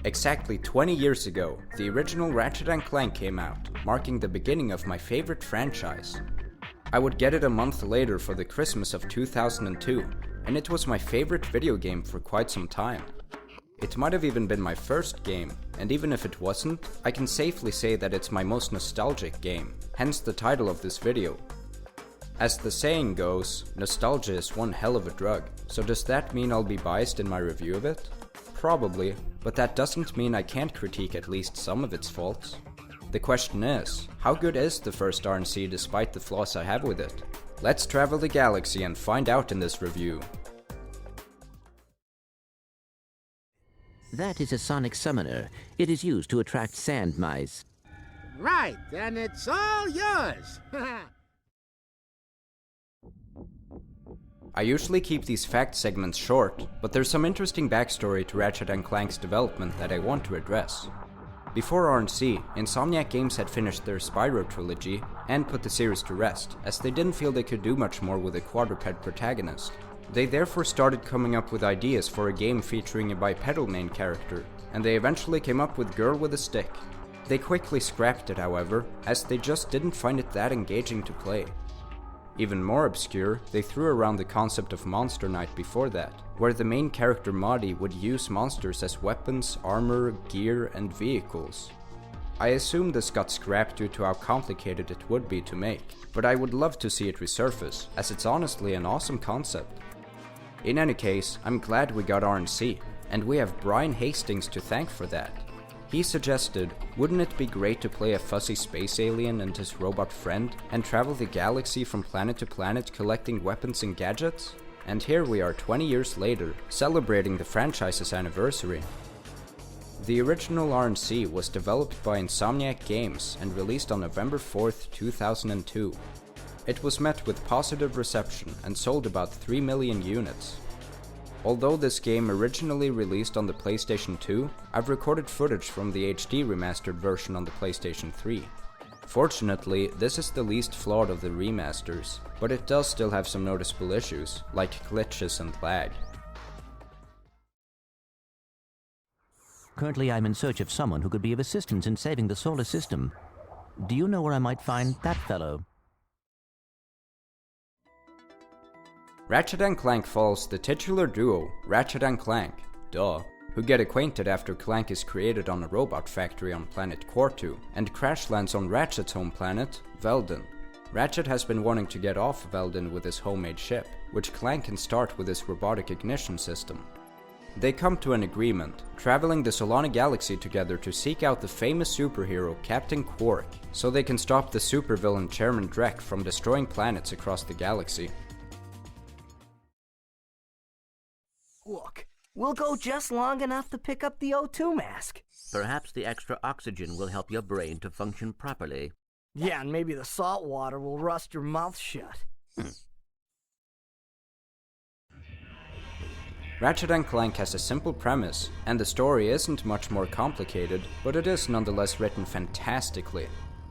Exactly 20 years ago, the original Ratchet & Clank came out, marking the beginning of my favorite franchise. I would get it a month later for the Christmas of 2002, and it was my favorite video game for quite some time. It might have even been my first game, and even if it wasn't, I can safely say that it's my most nostalgic game, hence the title of this video. As the saying goes, nostalgia is one hell of a drug, so does that mean I'll be biased in my review of it? Probably, but that doesn't mean I can't critique at least some of its faults. The question is, how good is the first R&C despite the flaws I have with it? Let's travel the galaxy and find out in this review. That is a sonic summoner. It is used to attract sand mice. Right, and it's all yours! I usually keep these fact segments short, but there's some interesting backstory to Ratchet & Clank's development that I want to address. Before R&C, Insomniac Games had finished their Spyro trilogy and put the series to rest, as they didn't feel they could do much more with a quadruped protagonist. They therefore started coming up with ideas for a game featuring a bipedal main character, and they eventually came up with Girl with a Stick. They quickly scrapped it, however, as they just didn't find it that engaging to play. Even more obscure, they threw around the concept of Monster Knight before that, where the main character Madi would use monsters as weapons, armor, gear, and vehicles. I assume this got scrapped due to how complicated it would be to make, but I would love to see it resurface, as it's honestly an awesome concept. In any case, I'm glad we got R&C, and we have Brian Hastings to thank for that. He suggested, wouldn't it be great to play a fuzzy space alien and his robot friend, and travel the galaxy from planet to planet collecting weapons and gadgets? And here we are 20 years later, celebrating the franchise's anniversary. The original R&C was developed by Insomniac Games and released on November 4th, 2002. It was met with positive reception and sold about 3 million units. Although this game originally released on the PlayStation 2, I've recorded footage from the HD remastered version on the PlayStation 3. Fortunately, this is the least flawed of the remasters, but it does still have some noticeable issues, like glitches and lag. Currently, I'm in search of someone who could be of assistance in saving the solar system. Do you know where I might find that fellow? Ratchet & Clank follows the titular duo, Ratchet & Clank, who get acquainted after Clank is created on a robot factory on planet Quartu and crash lands on Ratchet's home planet, Veldin. Ratchet has been wanting to get off Veldin with his homemade ship, which Clank can start with his robotic ignition system. They come to an agreement, traveling the Solana galaxy together to seek out the famous superhero Captain Quark, so they can stop the supervillain Chairman Drek from destroying planets across the galaxy. Look, we'll go just long enough to pick up the O2 mask. Perhaps the extra oxygen will help your brain to function properly. Yeah, and maybe the salt water will rust your mouth shut. Ratchet & Clank has a simple premise, and the story isn't much more complicated, but it is nonetheless written fantastically.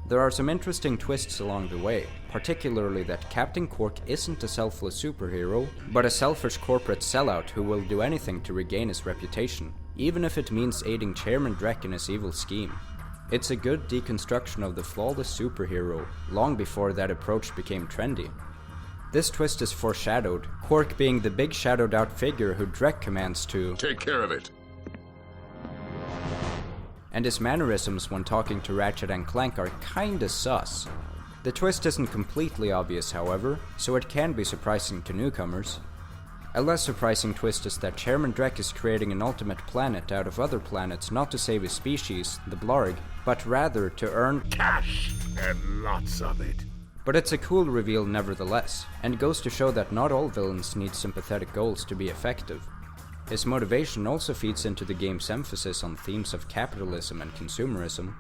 There are some interesting twists along the way, particularly that Captain Quark isn't a selfless superhero, but a selfish corporate sellout who will do anything to regain his reputation, even if it means aiding Chairman Drek in his evil scheme. It's a good deconstruction of the flawless superhero, long before that approach became trendy. This twist is foreshadowed, Quark being the big shadowed out figure who Drek commands to take care of it. And his mannerisms when talking to Ratchet & Clank are kinda sus. The twist isn't completely obvious, however, so it can be surprising to newcomers. A less surprising twist is that Chairman Drek is creating an ultimate planet out of other planets not to save his species, the Blarg, but rather to earn cash, and lots of it. But it's a cool reveal nevertheless, and goes to show that not all villains need sympathetic goals to be effective. His motivation also feeds into the game's emphasis on themes of capitalism and consumerism.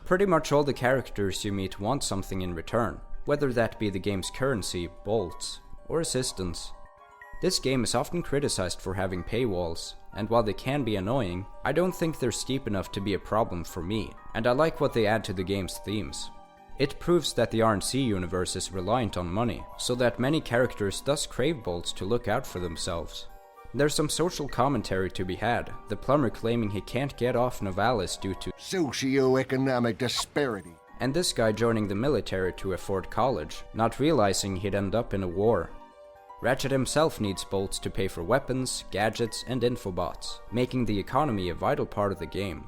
Pretty much all the characters you meet want something in return, whether that be the game's currency, bolts, or assistance. This game is often criticized for having paywalls, and while they can be annoying, I don't think they're steep enough to be a problem for me, and I like what they add to the game's themes. It proves that the R&C universe is reliant on money, so that many characters thus crave bolts to look out for themselves. There's some social commentary to be had, the plumber claiming he can't get off Novalis due to socioeconomic disparity, and this guy joining the military to afford college, not realizing he'd end up in a war. Ratchet himself needs bolts to pay for weapons, gadgets, and infobots, making the economy a vital part of the game.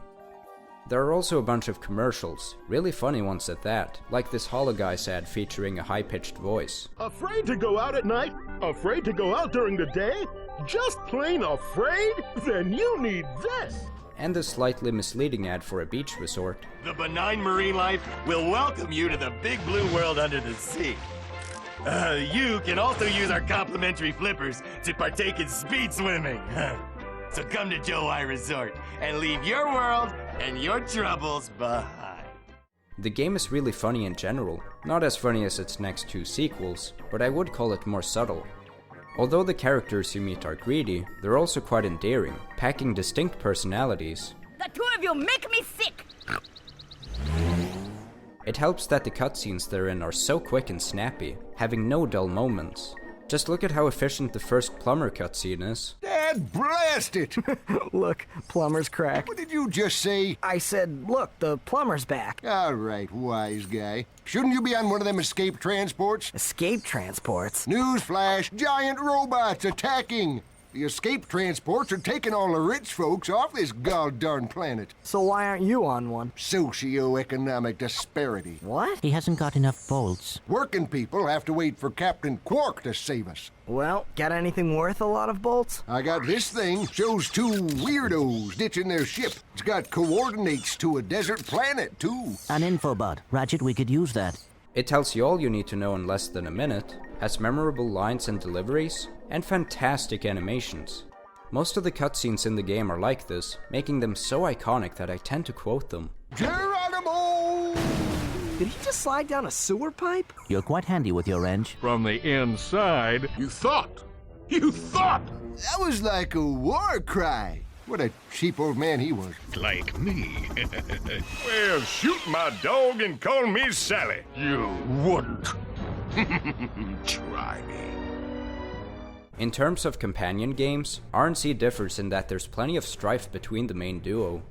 There are also a bunch of commercials, really funny ones at that, like this Hologuise ad featuring a high-pitched voice. Afraid to go out at night? Afraid to go out during the day? Just plain afraid? Then you need this! And this slightly misleading ad for a beach resort. The benign marine life will welcome you to the big blue world under the sea. You can also use our complimentary flippers to partake in speed swimming. So come to Joe I Resort and leave your world and your troubles behind. The game is really funny in general, not as funny as its next two sequels, but I would call it more subtle. Although the characters you meet are greedy, they're also quite endearing, packing distinct personalities. The two of you make me sick! It helps that the cutscenes they're in are so quick and snappy, having no dull moments. Just look at how efficient the first plumber cutscene is. Dad blast it! Look, plumber's crack. What did you just say? I said, look, the plumber's back. All right, wise guy. Shouldn't you be on one of them escape transports? Escape transports? Newsflash, giant robots attacking! The escape transports are taking all the rich folks off this god-darn planet. So why aren't you on one? Socioeconomic disparity. What? He hasn't got enough bolts. Working people have to wait for Captain Quark to save us. Well, got anything worth a lot of bolts? I got this thing. Shows two weirdos ditching their ship. It's got coordinates to a desert planet, too. An infobot. Ratchet, we could use that. It tells you all you need to know in less than a minute, has memorable lines and deliveries, and fantastic animations. Most of the cutscenes in the game are like this, making them so iconic that I tend to quote them. Geronimo! Did he just slide down a sewer pipe? You're quite handy with your wrench. From the inside, you thought! You thought! That was like a war cry. What a cheap old man he was. Like me. Well, shoot my dog and call me Sally. You wouldn't. Try me. In terms of companion games, R&C differs in that there's plenty of strife between the main duo.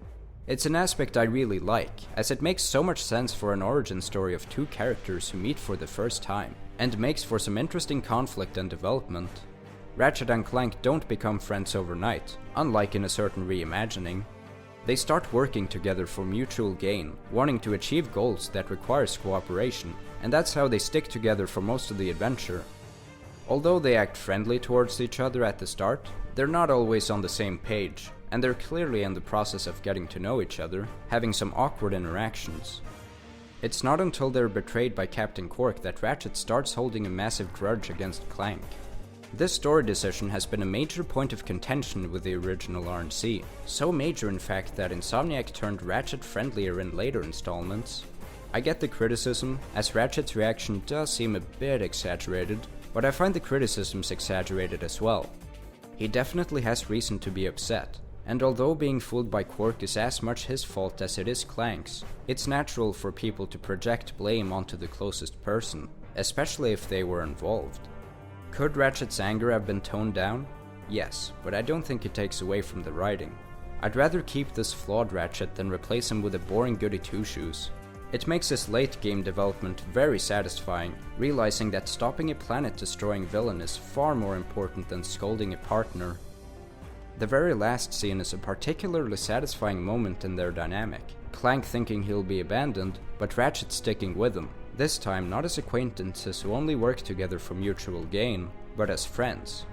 It's an aspect I really like, as it makes so much sense for an origin story of two characters who meet for the first time, and makes for some interesting conflict and development. Ratchet and Clank don't become friends overnight, unlike in a certain reimagining. They start working together for mutual gain, wanting to achieve goals that requires cooperation, and that's how they stick together for most of the adventure. Although they act friendly towards each other at the start, they're not always on the same page, and they're clearly in the process of getting to know each other, having some awkward interactions. It's not until they're betrayed by Captain Quark that Ratchet starts holding a massive grudge against Clank. This story decision has been a major point of contention with the original R&C, so major in fact that Insomniac turned Ratchet friendlier in later installments. I get the criticism, as Ratchet's reaction does seem a bit exaggerated, but I find the criticisms exaggerated as well. He definitely has reason to be upset, and although being fooled by Quark is as much his fault as it is Clank's, it's natural for people to project blame onto the closest person, especially if they were involved. Could Ratchet's anger have been toned down? Yes, but I don't think it takes away from the writing. I'd rather keep this flawed Ratchet than replace him with a boring goody two-shoes. It makes his late game development very satisfying, realizing that stopping a planet-destroying villain is far more important than scolding a partner. The very last scene is a particularly satisfying moment in their dynamic. Clank thinking he'll be abandoned, but Ratchet sticking with him, this time not as acquaintances who only work together for mutual gain, but as friends.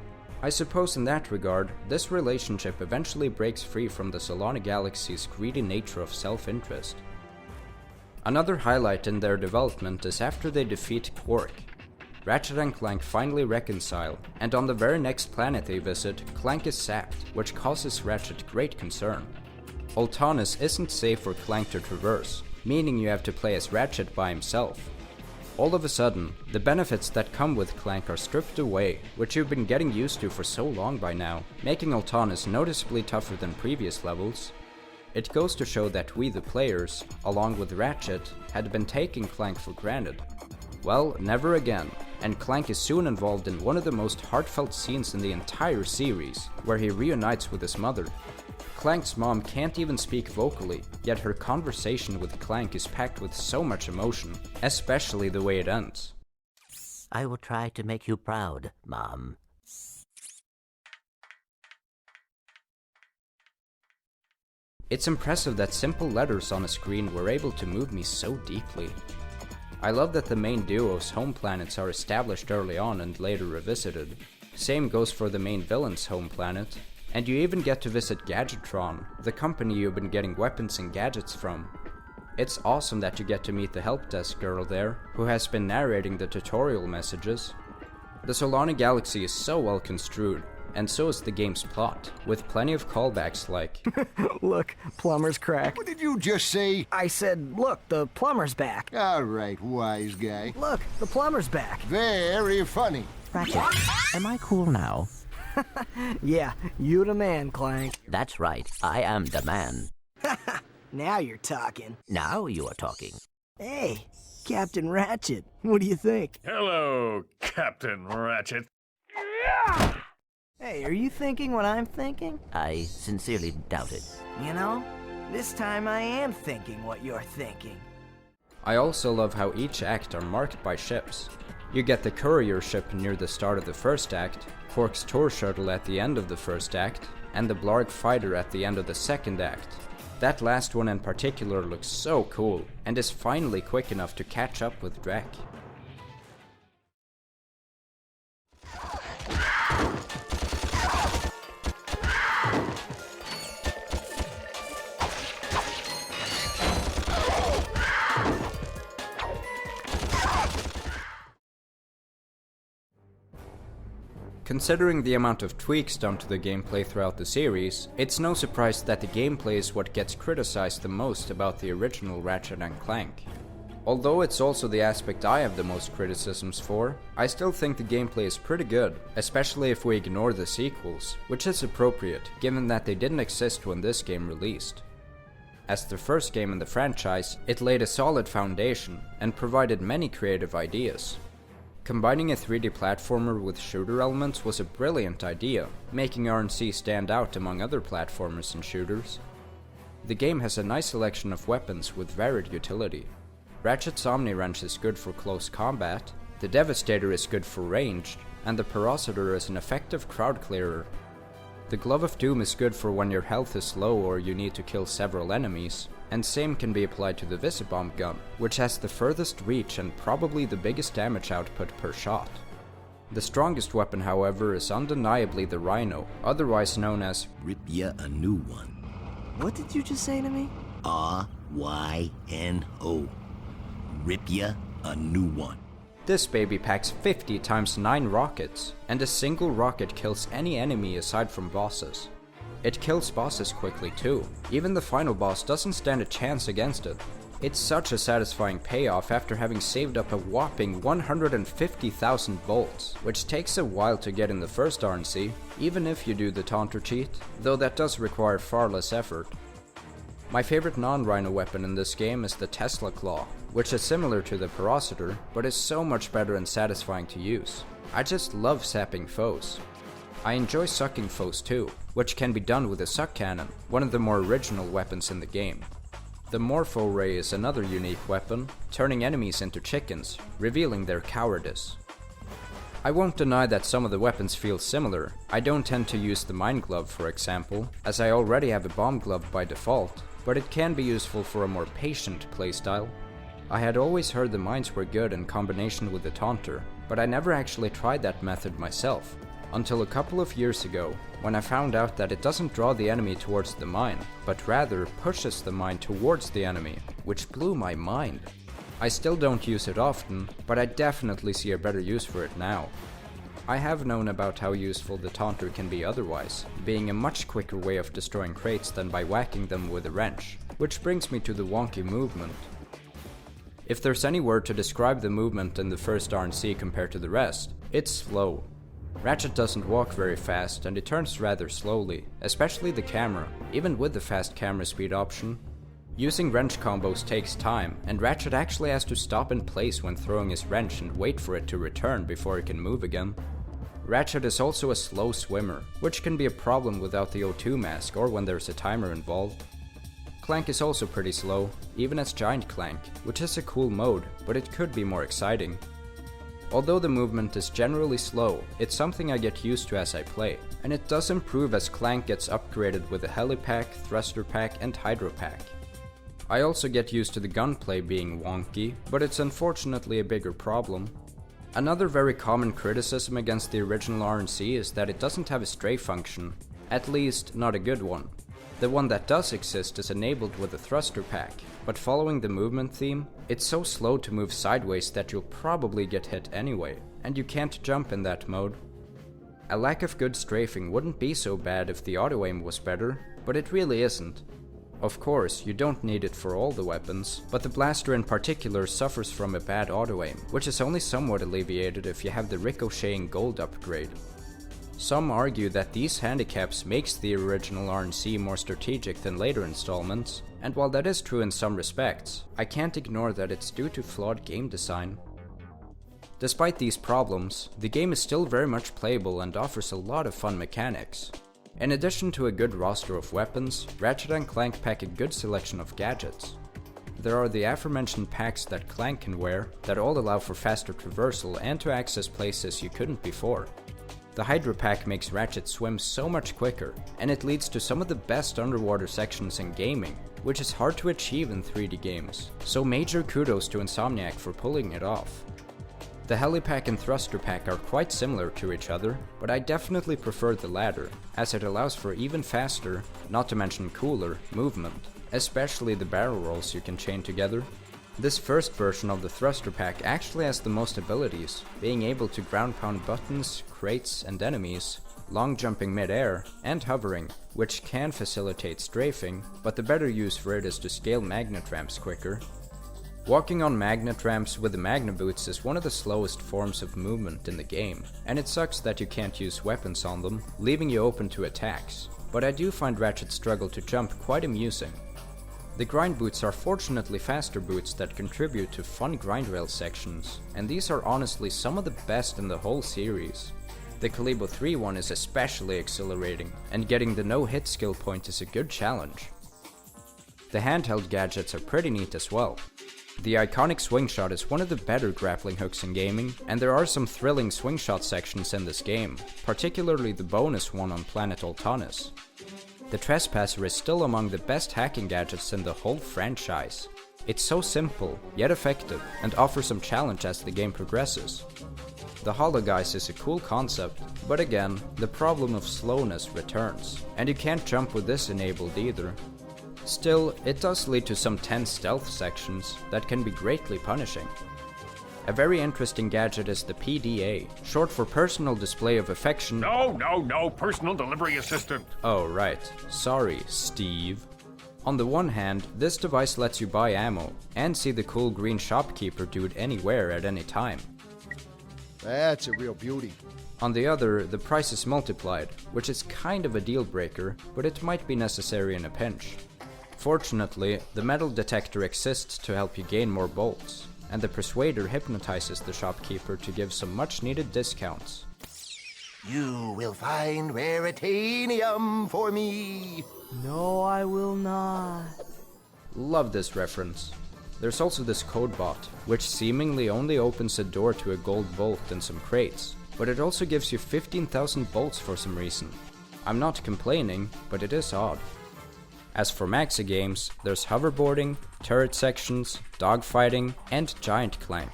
I suppose in that regard, this relationship eventually breaks free from the Solana Galaxy's greedy nature of self-interest. Another highlight in their development is after they defeat Quark. Ratchet and Clank finally reconcile, and on the very next planet they visit, Clank is sapped, which causes Ratchet great concern. Ultanis isn't safe for Clank to traverse, meaning you have to play as Ratchet by himself. All of a sudden, the benefits that come with Clank are stripped away, which you've been getting used to for so long by now, making Ultanis noticeably tougher than previous levels. It goes to show that we the players, along with Ratchet, had been taking Clank for granted. Well, never again. and Clank is soon involved in one of the most heartfelt scenes in the entire series, where he reunites with his mother. Clank's mom can't even speak vocally, yet her conversation with Clank is packed with so much emotion, especially the way it ends. I will try to make you proud, Mom. It's impressive that simple letters on a screen were able to move me so deeply. I love that the main duo's home planets are established early on and later revisited. Same goes for the main villain's home planet. And you even get to visit Gadgetron, the company you've been getting weapons and gadgets from. It's awesome that you get to meet the help desk girl there, who has been narrating the tutorial messages. The Solana Galaxy is so well construed, and so is the game's plot, with plenty of callbacks like Look, plumber's crack. What did you just say? I said, look, the plumber's back. All right, wise guy. Look, the plumber's back. Very funny. Ratchet, am I cool now? Yeah, you the man, Clank. That's right, I am the man. Now you're talking. Now you are talking. Hey, Captain Ratchet, what do you think? Hello, Captain Ratchet. Hey, are you thinking what I'm thinking? I sincerely doubt it. You know, this time I am thinking what you're thinking. I also love how each act are marked by ships. You get the courier ship near the start of the first act, Quark's tour shuttle at the end of the first act, and the Blarg fighter at the end of the second act. That last one in particular looks so cool, and is finally quick enough to catch up with Drek. Considering the amount of tweaks done to the gameplay throughout the series, it's no surprise that the gameplay is what gets criticized the most about the original Ratchet & Clank. Although it's also the aspect I have the most criticisms for, I still think the gameplay is pretty good, especially if we ignore the sequels, which is appropriate given that they didn't exist when this game released. As the first game in the franchise, it laid a solid foundation and provided many creative ideas. Combining a 3D platformer with shooter elements was a brilliant idea, making R&C stand out among other platformers and shooters. The game has a nice selection of weapons with varied utility. Ratchet's Omni-Wrench is good for close combat, the Devastator is good for ranged, and the Parositor is an effective crowd clearer. The Glove of Doom is good for when your health is low or you need to kill several enemies, and same can be applied to the Visibomb gun, which has the furthest reach and probably the biggest damage output per shot. The strongest weapon, however, is undeniably the Rhino, otherwise known as Rip ya a new one. What did you just say to me? R-Y-N-O. Rip ya a new one. This baby packs 50 × 9 rockets, and a single rocket kills any enemy aside from bosses. It kills bosses quickly too, even the final boss doesn't stand a chance against it. It's such a satisfying payoff after having saved up a whopping 150,000 bolts, which takes a while to get in the first R&C, even if you do the taunter cheat, though that does require far less effort. My favorite non-Rhino weapon in this game is the Tesla Claw, which is similar to the Parositor, but is so much better and satisfying to use. I just love sapping foes. I enjoy sucking foes too, which can be done with a suck cannon, one of the more original weapons in the game. The Morpho Ray is another unique weapon, turning enemies into chickens, revealing their cowardice. I won't deny that some of the weapons feel similar. I don't tend to use the Mine Glove, for example, as I already have a Bomb Glove by default, but it can be useful for a more patient playstyle. I had always heard the mines were good in combination with the Taunter, but I never actually tried that method myself, until a couple of years ago, when I found out that it doesn't draw the enemy towards the mine, but rather pushes the mine towards the enemy, which blew my mind. I still don't use it often, but I definitely see a better use for it now. I have known about how useful the Taunter can be otherwise, being a much quicker way of destroying crates than by whacking them with a wrench, which brings me to the wonky movement. If there's any word to describe the movement in the first R&C compared to the rest, it's slow. Ratchet doesn't walk very fast and he turns rather slowly, especially the camera, even with the fast camera speed option. Using wrench combos takes time, and Ratchet actually has to stop in place when throwing his wrench and wait for it to return before he can move again. Ratchet is also a slow swimmer, which can be a problem without the O2 mask or when there's a timer involved. Clank is also pretty slow, even as Giant Clank, which is a cool mode, but it could be more exciting. Although the movement is generally slow, it's something I get used to as I play, and it does improve as Clank gets upgraded with a Helipack, Thruster Pack, and Hydro Pack. I also get used to the gunplay being wonky, but it's unfortunately a bigger problem. Another very common criticism against the original R&C is that it doesn't have a strafe function, at least not a good one. The one that does exist is enabled with the Thruster Pack, but following the movement theme, it's so slow to move sideways that you'll probably get hit anyway, and you can't jump in that mode. A lack of good strafing wouldn't be so bad if the auto aim was better, but it really isn't. Of course, you don't need it for all the weapons, but the blaster in particular suffers from a bad auto aim, which is only somewhat alleviated if you have the ricocheting gold upgrade. Some argue that these handicaps makes the original R&C more strategic than later installments, and while that is true in some respects, I can't ignore that it's due to flawed game design. Despite these problems, the game is still very much playable and offers a lot of fun mechanics. In addition to a good roster of weapons, Ratchet & Clank pack a good selection of gadgets. There are the aforementioned packs that Clank can wear that all allow for faster traversal and to access places you couldn't before. The Hydro Pack makes Ratchet swim so much quicker, and it leads to some of the best underwater sections in gaming, which is hard to achieve in 3D games, so major kudos to Insomniac for pulling it off. The Helipack and Thruster Pack are quite similar to each other, but I definitely prefer the latter, as it allows for even faster, not to mention cooler, movement, especially the barrel rolls you can chain together. This first version of the Thruster Pack actually has the most abilities, being able to ground pound buttons, crates and enemies, long jumping mid-air, and hovering, which can facilitate strafing, but the better use for it is to scale magnet ramps quicker. Walking on magnet ramps with the Magna Boots is one of the slowest forms of movement in the game, and it sucks that you can't use weapons on them, leaving you open to attacks, but I do find Ratchet's struggle to jump quite amusing. The grind boots are fortunately faster boots that contribute to fun grind rail sections, and these are honestly some of the best in the whole series. The Kalibo 3 one is especially exhilarating, and getting the no-hit skill point is a good challenge. The handheld gadgets are pretty neat as well. The iconic swing shot is one of the better grappling hooks in gaming, and there are some thrilling swing shot sections in this game, particularly the bonus one on Planet Altanis. The Trespasser is still among the best hacking gadgets in the whole franchise. It's so simple, yet effective, and offers some challenge as the game progresses. The Hologuise is a cool concept, but again, the problem of slowness returns, and you can't jump with this enabled either. Still, it does lead to some tense stealth sections that can be greatly punishing. A very interesting gadget is the PDA, short for Personal Display of Affection. No, Personal Delivery Assistant. Oh right, sorry, Steve. On the one hand, this device lets you buy ammo, and see the cool green shopkeeper dude anywhere at any time. That's a real beauty. On the other, the price is multiplied, which is kind of a deal breaker, but it might be necessary in a pinch. Fortunately, the metal detector exists to help you gain more bolts, and the Persuader hypnotizes the shopkeeper to give some much needed discounts. You will find Raritanium for me. No, I will not. Love this reference. There's also this code bot, which seemingly only opens a door to a gold bolt and some crates, but it also gives you 15,000 bolts for some reason. I'm not complaining, but it is odd. As for maxi games, there's hoverboarding, turret sections, dogfighting, and Giant Clank.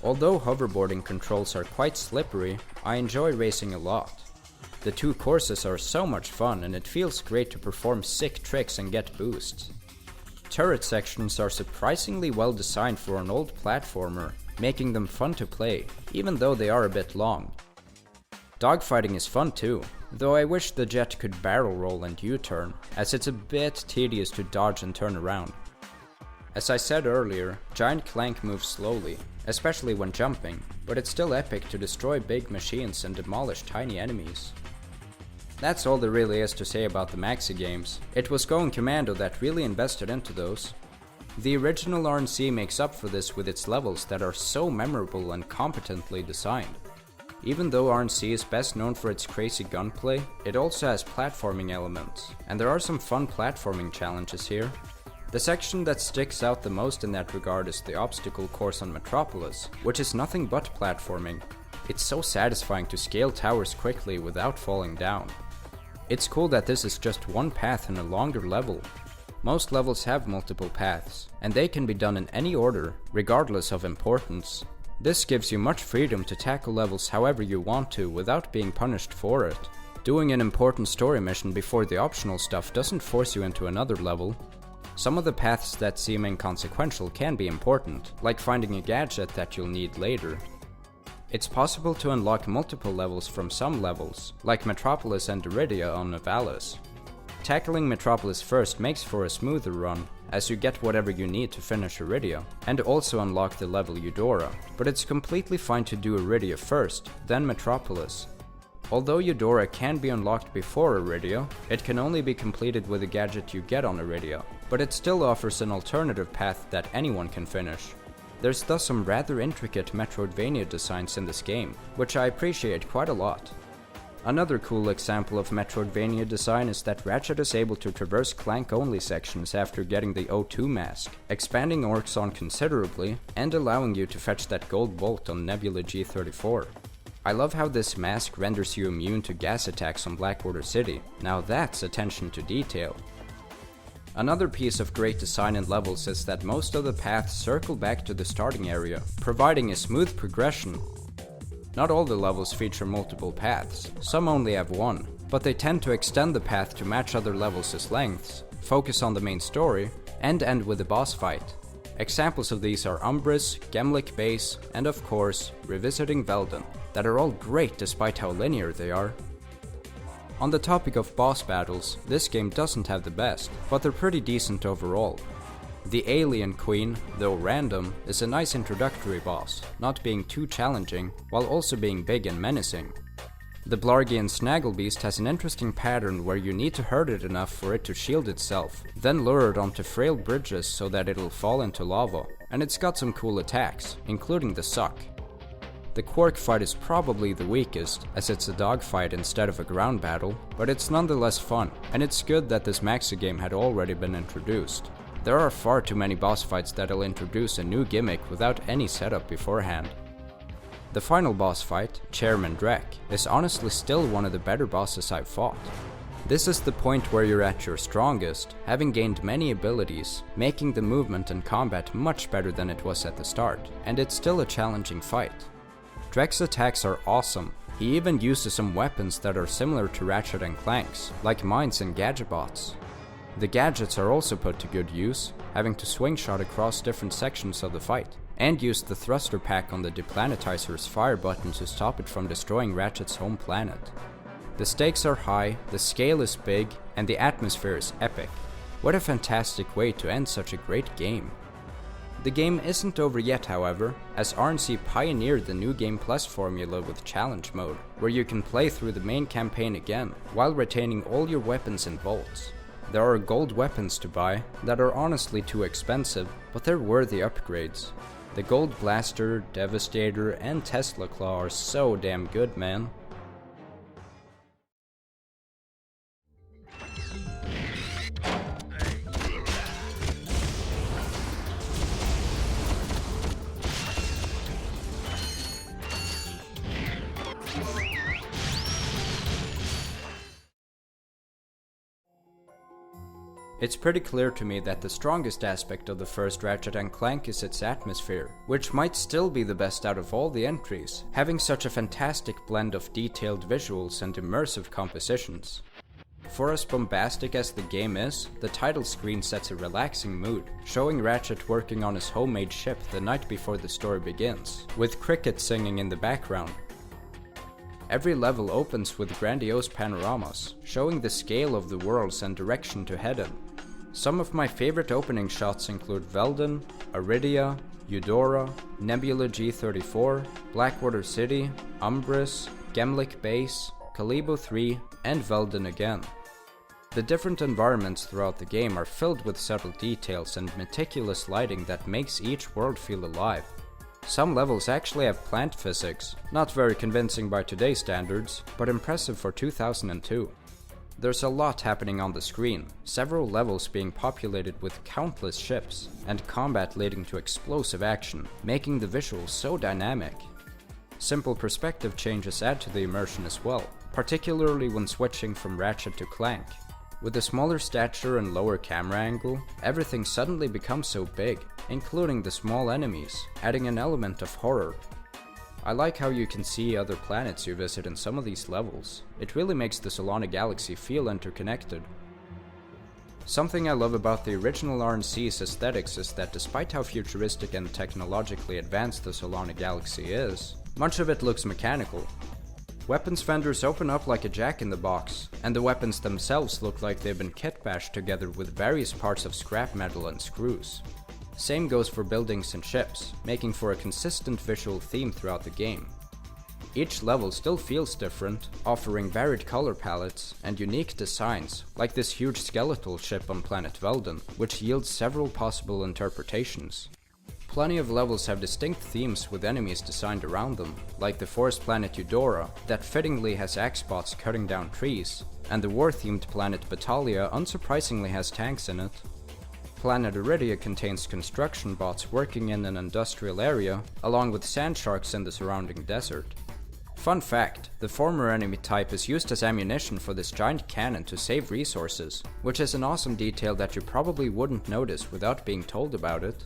Although hoverboarding controls are quite slippery, I enjoy racing a lot. The two courses are so much fun and it feels great to perform sick tricks and get boosts. Turret sections are surprisingly well designed for an old platformer, making them fun to play, even though they are a bit long. Dogfighting is fun too, though I wish the jet could barrel roll and U-turn, as it's a bit tedious to dodge and turn around. As I said earlier, Giant Clank moves slowly, especially when jumping, but it's still epic to destroy big machines and demolish tiny enemies. That's all there really is to say about the Maxi games. It was Going Commando that really invested into those. The original R&C makes up for this with its levels that are so memorable and competently designed. Even though R&C is best known for its crazy gunplay, it also has platforming elements, and there are some fun platforming challenges here. The section that sticks out the most in that regard is the obstacle course on Metropolis, which is nothing but platforming. It's so satisfying to scale towers quickly without falling down. It's cool that this is just one path in a longer level. Most levels have multiple paths, and they can be done in any order, regardless of importance. This gives you much freedom to tackle levels however you want to without being punished for it. Doing an important story mission before the optional stuff doesn't force you into another level. Some of the paths that seem inconsequential can be important, like finding a gadget that you'll need later. It's possible to unlock multiple levels from some levels, like Metropolis and Iridia on Novalis. Tackling Metropolis first makes for a smoother run, as you get whatever you need to finish Iridia, and also unlock the level Eudora, but it's completely fine to do Iridia first, then Metropolis. Although Eudora can be unlocked before Iridia, it can only be completed with a gadget you get on Iridia, but it still offers an alternative path that anyone can finish. There's thus some rather intricate Metroidvania designs in this game, which I appreciate quite a lot. Another cool example of Metroidvania design is that Ratchet is able to traverse Clank-only sections after getting the O2 mask, expanding Orxon considerably and allowing you to fetch that gold bolt on Nebula G34. I love how this mask renders you immune to gas attacks on Blackwater City. Now that's attention to detail. Another piece of great design in levels is that most of the paths circle back to the starting area, providing a smooth progression. Not all the levels feature multiple paths, some only have one, but they tend to extend the path to match other levels' lengths, focus on the main story, and end with a boss fight. Examples of these are Umbris, Gemlik Base, and of course, Revisiting Veldon, that are all great despite how linear they are. On the topic of boss battles, this game doesn't have the best, but they're pretty decent overall. The Alien Queen, though random, is a nice introductory boss, not being too challenging, while also being big and menacing. The Blargian Snagglebeast has an interesting pattern where you need to hurt it enough for it to shield itself, then lure it onto frail bridges so that it'll fall into lava, and it's got some cool attacks, including the Suck. The Quark fight is probably the weakest, as it's a dogfight instead of a ground battle, but it's nonetheless fun, and it's good that this Maxi game had already been introduced. There are far too many boss fights that'll introduce a new gimmick without any setup beforehand. The final boss fight, Chairman Drek, is honestly still one of the better bosses I've fought. This is the point where you're at your strongest, having gained many abilities, making the movement and combat much better than it was at the start, and it's still a challenging fight. Drek's attacks are awesome. He even uses some weapons that are similar to Ratchet and Clank's, like mines and gadgetbots. The gadgets are also put to good use, having to swing shot across different sections of the fight, and use the thruster pack on the Deplanetizer's fire button to stop it from destroying Ratchet's home planet. The stakes are high, the scale is big, and the atmosphere is epic. What a fantastic way to end such a great game. The game isn't over yet, however, as R&C pioneered the New Game Plus formula with Challenge Mode, where you can play through the main campaign again, while retaining all your weapons and bolts. There are gold weapons to buy that are honestly too expensive, but they're worthy upgrades. The Gold Blaster, Devastator, and Tesla Claw are so damn good, man. It's pretty clear to me that the strongest aspect of the first Ratchet & Clank is its atmosphere, which might still be the best out of all the entries, having such a fantastic blend of detailed visuals and immersive compositions. For as bombastic as the game is, the title screen sets a relaxing mood, showing Ratchet working on his homemade ship the night before the story begins, with crickets singing in the background. Every level opens with grandiose panoramas, showing the scale of the worlds and direction to head in. Some of my favorite opening shots include Veldon, Iridia, Eudora, Nebula G34, Blackwater City, Umbris, Gemlik Base, Kalibo 3, and Velden again. The different environments throughout the game are filled with subtle details and meticulous lighting that makes each world feel alive. Some levels actually have plant physics, not very convincing by today's standards, but impressive for 2002. There's a lot happening on the screen, several levels being populated with countless ships, and combat leading to explosive action, making the visuals so dynamic. Simple perspective changes add to the immersion as well, particularly when switching from Ratchet to Clank. With a smaller stature and lower camera angle, everything suddenly becomes so big, including the small enemies, adding an element of horror. I like how you can see other planets you visit in some of these levels. It really makes the Solana Galaxy feel interconnected. Something I love about the original R&C's aesthetics is that despite how futuristic and technologically advanced the Solana Galaxy is, much of it looks mechanical. Weapons vendors open up like a jack-in-the-box, and the weapons themselves look like they've been kit-bashed together with various parts of scrap metal and screws. Same goes for buildings and ships, making for a consistent visual theme throughout the game. Each level still feels different, offering varied color palettes and unique designs, like this huge skeletal ship on planet Velden, which yields several possible interpretations. Plenty of levels have distinct themes with enemies designed around them, like the forest planet Eudora, that fittingly has axe bots cutting down trees, and the war-themed planet Batalia unsurprisingly has tanks in it. Planet Iridia contains construction bots working in an industrial area, along with sand sharks in the surrounding desert. Fun fact, the former enemy type is used as ammunition for this giant cannon to save resources, which is an awesome detail that you probably wouldn't notice without being told about it.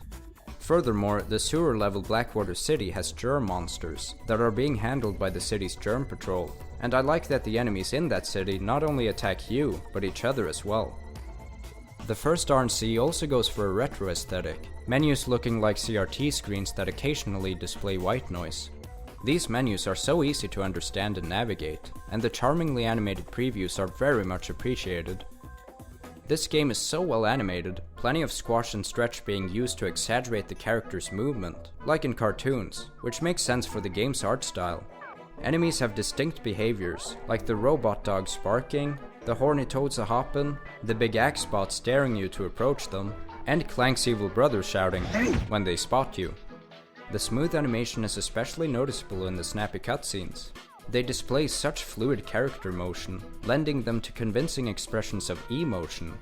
Furthermore, the sewer-level Blackwater City has germ monsters that are being handled by the city's germ patrol, and I like that the enemies in that city not only attack you, but each other as well. The first R&C also goes for a retro aesthetic, menus looking like CRT screens that occasionally display white noise. These menus are so easy to understand and navigate, and the charmingly animated previews are very much appreciated. This game is so well animated, plenty of squash and stretch being used to exaggerate the character's movement, like in cartoons, which makes sense for the game's art style. Enemies have distinct behaviors, like the robot dogs barking, the horny toads a-hoppin', the big axe bots daring you to approach them, and Clank's evil brother shouting when they spot you. The smooth animation is especially noticeable in the snappy cutscenes. They display such fluid character motion, lending them to convincing expressions of emotion.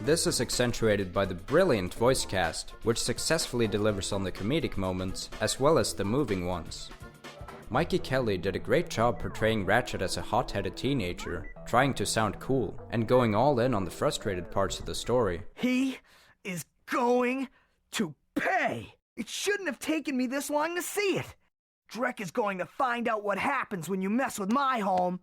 This is accentuated by the brilliant voice cast, which successfully delivers on the comedic moments as well as the moving ones. Mikey Kelly did a great job portraying Ratchet as a hot-headed teenager, trying to sound cool, and going all in on the frustrated parts of the story. He is going to pay! It shouldn't have taken me this long to see it! Drek is going to find out what happens when you mess with my home.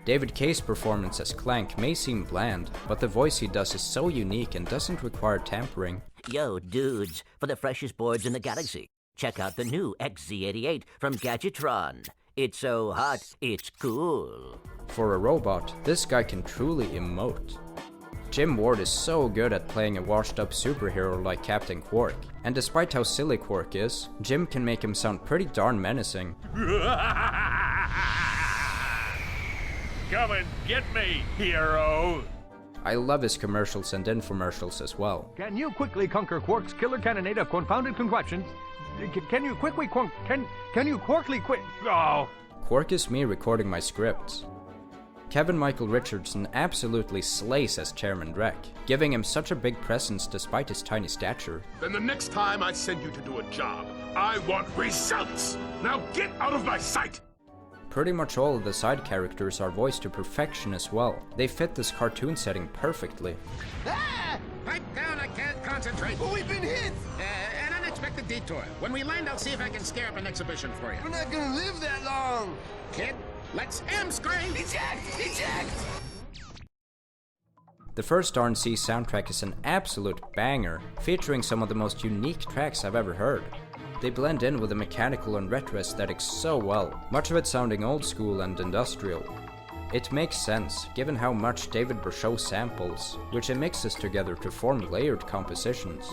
David Kaye's performance as Clank may seem bland, but the voice he does is so unique and doesn't require tampering. Yo, dudes, for the freshest boards in the galaxy, check out the new XZ88 from Gadgetron. It's so hot, it's cool. For a robot, this guy can truly emote. Jim Ward is so good at playing a washed-up superhero like Captain Quark, and despite how silly Quark is, Jim can make him sound pretty darn menacing. Come and get me, hero! I love his commercials and infomercials as well. Can you quickly conquer Quark's killer cannonade of confounded contraptions? Can you quickly Oh! Quark is me recording my scripts. Kevin Michael Richardson absolutely slays as Chairman Drek, giving him such a big presence despite his tiny stature. Then the next time I send you to do a job, I want results! Now get out of my sight! Pretty much all of the side characters are voiced to perfection as well. They fit this cartoon setting perfectly. Ah! Pipe down, I can't concentrate. But we've been hit! An unexpected detour. When we land, I'll see if I can scare up an exhibition for you. We're not gonna live that long! Kid, let's M-screen! Eject! Eject! The first R&C soundtrack is an absolute banger, featuring some of the most unique tracks I've ever heard. They blend in with the mechanical and retro aesthetics so well, much of it sounding old school and industrial. It makes sense, given how much David Brachot samples, which he mixes together to form layered compositions.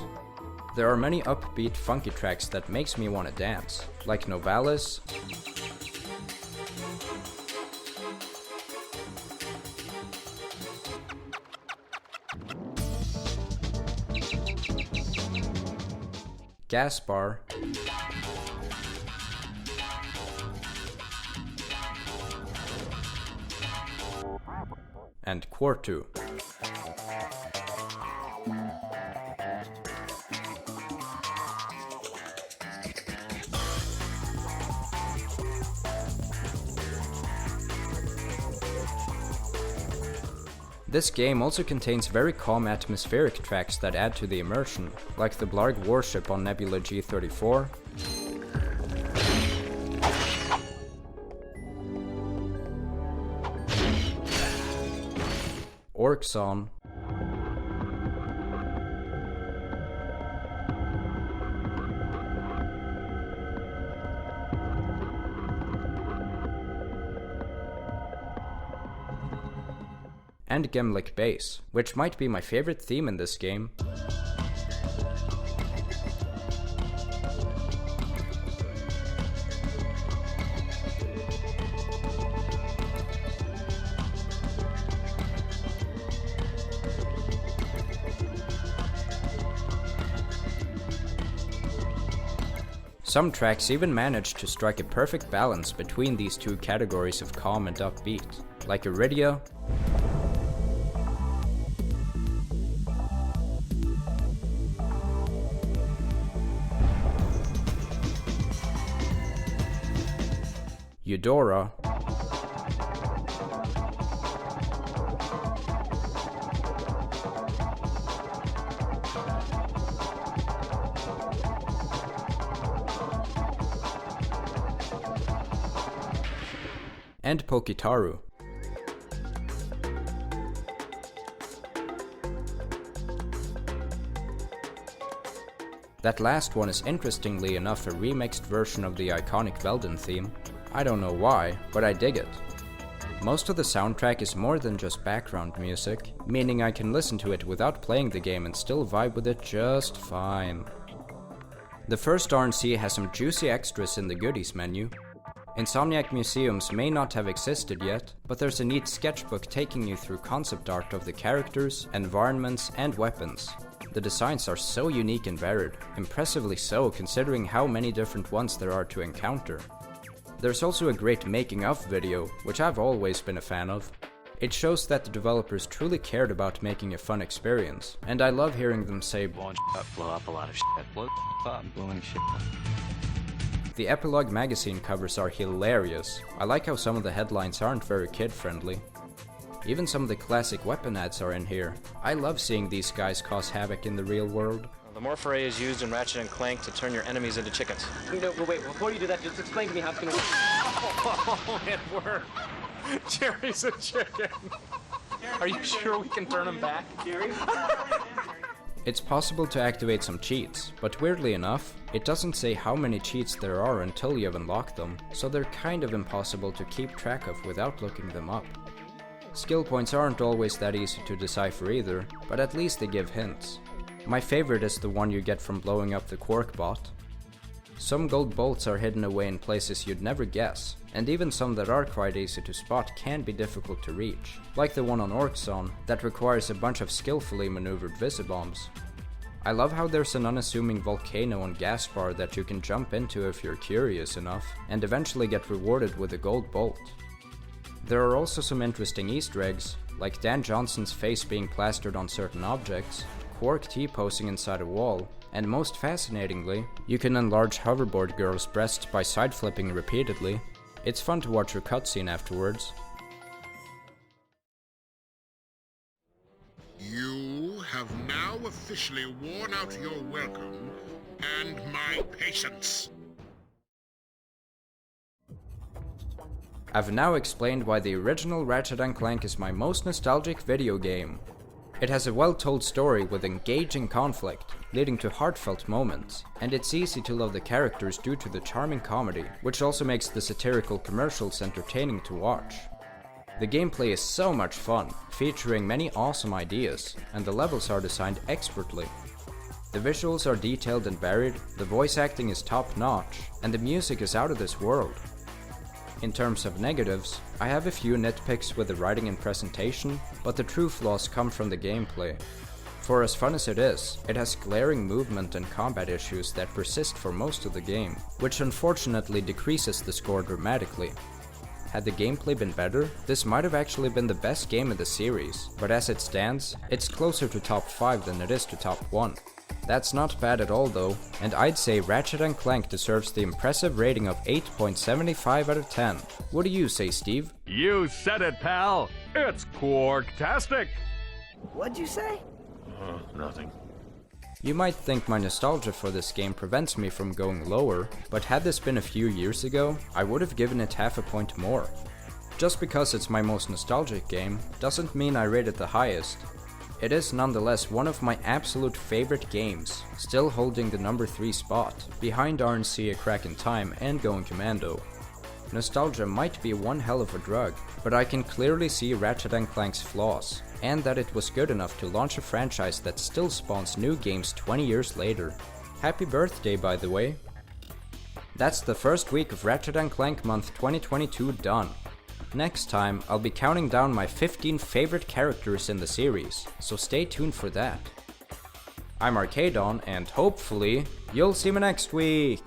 There are many upbeat, funky tracks that makes me want to dance, like Novalis, gas bar, and quartu. This game also contains very calm atmospheric tracks that add to the immersion, like the Blarg warship on Nebula G34, Orxon, and Gemlik Base, which might be my favorite theme in this game. Some tracks even manage to strike a perfect balance between these two categories of calm and upbeat, like Iridia, Eudora, and Pokitaru. That last one is interestingly enough a remixed version of the iconic Velden theme. I don't know why, but I dig it. Most of the soundtrack is more than just background music, meaning I can listen to it without playing the game and still vibe with it just fine. The first R&C has some juicy extras in the goodies menu. Insomniac museums may not have existed yet, but there's a neat sketchbook taking you through concept art of the characters, environments, and weapons. The designs are so unique and varied, impressively so considering how many different ones there are to encounter. There's also a great making of video, which I've always been a fan of. It shows that the developers truly cared about making a fun experience, and I love hearing them say blow up a lot of shit, blow up, blowing shit up. The Epilogue magazine covers are hilarious. I like how some of the headlines aren't very kid-friendly. Even some of the classic weapon ads are in here. I love seeing these guys cause havoc in the real world. The morph array is used in Ratchet and Clank to turn your enemies into chickens. No, wait, before you do that, just explain to me how it's gonna work. Oh, it worked. Jerry's a chicken. Are you sure we can turn him back? Jerry? It's possible to activate some cheats, but weirdly enough, it doesn't say how many cheats there are until you've unlocked them, so they're kind of impossible to keep track of without looking them up. Skill points aren't always that easy to decipher either, but at least they give hints. My favorite is the one you get from blowing up the Quark bot. Some gold bolts are hidden away in places you'd never guess, and even some that are quite easy to spot can be difficult to reach, like the one on Orxon that requires a bunch of skillfully maneuvered visibombs. I love how there's an unassuming volcano on gas bar that you can jump into if you're curious enough, and eventually get rewarded with a gold bolt. There are also some interesting Easter eggs, like Dan Johnson's face being plastered on certain objects, Quark T-posing inside a wall, and most fascinatingly, you can enlarge hoverboard girls' breasts by side-flipping repeatedly. It's fun to watch her cutscene afterwards. You have now officially worn out your welcome and my patience. I've now explained why the original Ratchet & Clank is my most nostalgic video game. It has a well-told story with engaging conflict, leading to heartfelt moments, and it's easy to love the characters due to the charming comedy, which also makes the satirical commercials entertaining to watch. The gameplay is so much fun, featuring many awesome ideas, and the levels are designed expertly. The visuals are detailed and varied, the voice acting is top-notch, and the music is out of this world. In terms of negatives, I have a few nitpicks with the writing and presentation, but the true flaws come from the gameplay. For as fun as it is, it has glaring movement and combat issues that persist for most of the game, which unfortunately decreases the score dramatically. Had the gameplay been better, this might have actually been the best game in the series, but as it stands, it's closer to top 5 than it is to top 1. That's not bad at all though, and I'd say Ratchet & Clank deserves the impressive rating of 8.75 out of 10. What do you say, Steve? You said it, pal! It's Quarktastic! What'd you say? Nothing. You might think my nostalgia for this game prevents me from going lower, but had this been a few years ago, I would have given it half a point more. Just because it's my most nostalgic game, doesn't mean I rate it the highest. It is nonetheless one of my absolute favorite games, still holding the number 3 spot, behind R&C A Crack in Time and Going Commando. Nostalgia might be one hell of a drug, but I can clearly see Ratchet & Clank's flaws, and that it was good enough to launch a franchise that still spawns new games 20 years later. Happy birthday, by the way. That's the first week of Ratchet & Clank Month 2022 done. Next time, I'll be counting down my 15 favorite characters in the series, so stay tuned for that. I'm Arcadon, and hopefully, you'll see me next week!